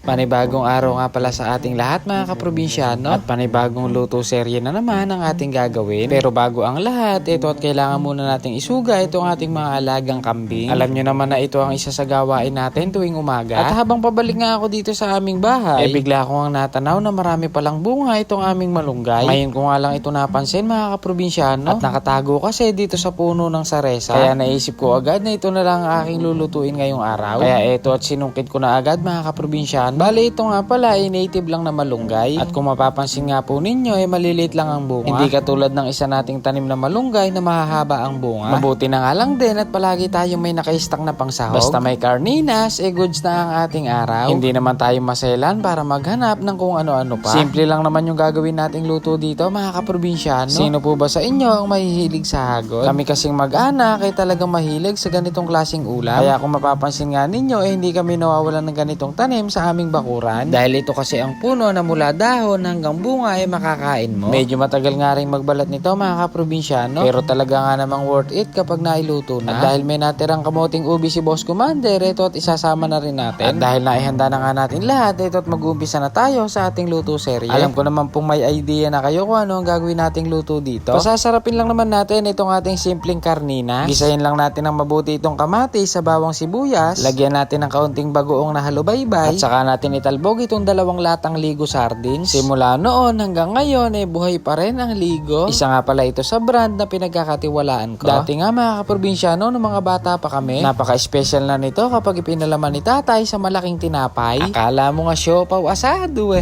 Panibagong araw nga pala sa ating lahat mga kaprobinsyano at panibagong luto serye na naman ang ating gagawin. Pero bago ang lahat, ito at kailangan muna nating isuga itong ating mga alagang kambing. Alam nyo naman na ito ang isa sa gawain natin tuwing umaga. At habang pabalik nga ako dito sa aming bahay, bigla ko ang natanaw na marami palang bunga itong aming malunggay. Ngayon ko nga lang ito napansin mga kaprobinsyano at nakatago kasi dito sa puno ng saresa. Kaya naisip ko agad na ito na lang ang aking lulutuin ngayong araw. Kaya ito at sinungkit ko na agad mga kaprobinsyano. Bale ito nga pala ay native lang na malunggay at kung mapapansin nga po ninyo ay maliliit lang ang bunga. Hindi katulad ng isa nating tanim na malunggay na mahahaba ang bunga. Mabuti na nga lang din at palagi tayong may naka-stock na pangsahog. Basta may karninas, goods na ang ating araw. Hindi naman tayo maselan para maghanap ng kung ano-ano pa. Simple lang naman yung gagawin nating luto dito mga kaprobinsyano. Sino po ba sa inyo ang mahihilig sa hagod? Kami kasing mag-anak ay talagang mahilig sa ganitong klaseng ulam. Kaya kung mapapansin nga ninyo hindi kami nawawalan ng ganitong tanim sa aming bakuran dahil ito kasi ang puno na mula dahon hanggang bunga ay makakain mo. Medyo matagal nga rin magbalat nito mga kaprobinsyano pero talaga nga namang worth it kapag nailuto na. At dahil may natirang kamoting ubi si Boss Commander, ito at isasama na rin natin. At dahil naihanda na nga natin lahat, ito at mag-uumpisa na tayo sa ating luto serye. Alam ko naman pong may idea na kayo kung ano ang gagawin nating luto dito. Pasasarapin lang naman natin itong ating simpleng karninas. Gisahin lang natin ng mabuti itong kamatis sa bawang sibuyas. Lagyan natin ng kaunting bagoong na halubaybay at saka natin italbog itong 2 latang ligo sardines. Simula noon hanggang ngayon buhay pa rin ang ligo. Isa nga pala ito sa brand na pinagkakatiwalaan ko. Dati nga mga kaprobinsyano nung mga bata pa kami, napaka-special na nito kapag ipinalaman ni tatay sa malaking tinapay. Akala mo nga siopaw asado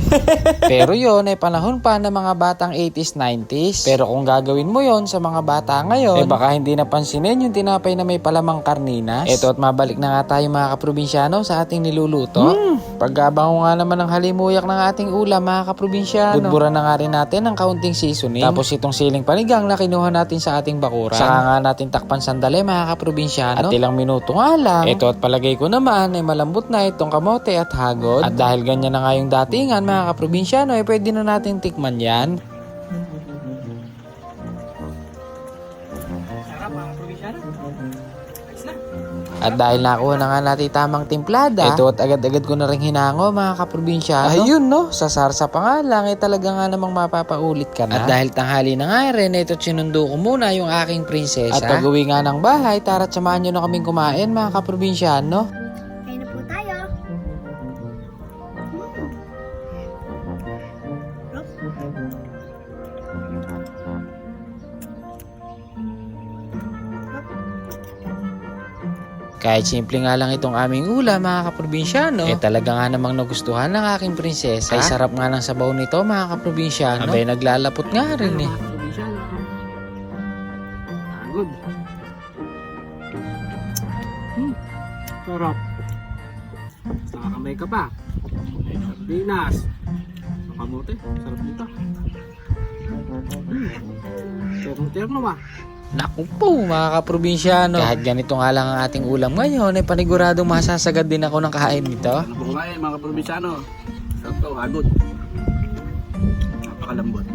Pero yon panahon pa ng mga batang 80s, 90s. Pero kung gagawin mo yon sa mga bata ngayon, baka hindi napansinin yung tinapay na may palamang karninas. Ito at mabalik na nga tayo mga kaprobinsyano sa ating niluluto. Pagkabango nga naman ng halimuyak ng ating ulam mga kaprobinsyano, budburan na nga rin natin ng kaunting seasoning. Tapos itong siling panigang na kinuha natin sa ating bakuran. Saka nga natin takpan sandali mga kaprobinsyano. At ilang minuto nga lang, ito at palagay ko naman ay malambot na itong kamote at hagod. At dahil ganyan na nga yung datingan mga kaprobinsyano, pwede na natin tikman yan. At dahil nakuha na nga natin tamang timplada, ito at agad-agad ko na rin hinango mga kaprobinsyano. Ayun no, sa sarsa pa nga lang talaga nga namang mapapaulit ka na. At dahil tanghali na nga rin, ito sinundo ko muna yung aking prinsesa. At pag-uwi nga ng bahay, tara't samahan nyo na kaming kumain mga kaprobinsyano. Kain na po tayo. Kahit simple nga lang itong aming ulam mga kaprobinsyano, talaga nga namang nagustuhan ng aking prinsesa. Ay sarap nga ng sabaw nito mga kaprobinsyano. Abay naglalapot nga rin Good. Sarap. Nakakamay ka pa. Sardinas. Kamote. Sarap dito. Terno ba? Naku po mga kaprobinsyano, kahit ganito nga lang ang ating ulam ngayon, paniguradong masasagad din ako ng kain nito. Ano po kumain mga kaprobinsyano? Sarap to, hagod. Napakalambot.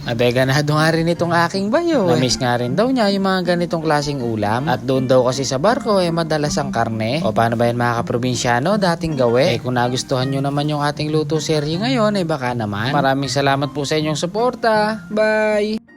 Abay ganado nga rin itong aking bayo. Namiss nga rin daw niya yung mga ganitong klaseng ulam. At doon daw kasi sa barko madalas ang karne. O paano ba yan mga kaprobinsyano? Dating gawe. Kung nagustuhan nyo naman yung ating luto serye ngayon baka naman. Maraming salamat po sa inyong suporta. Bye!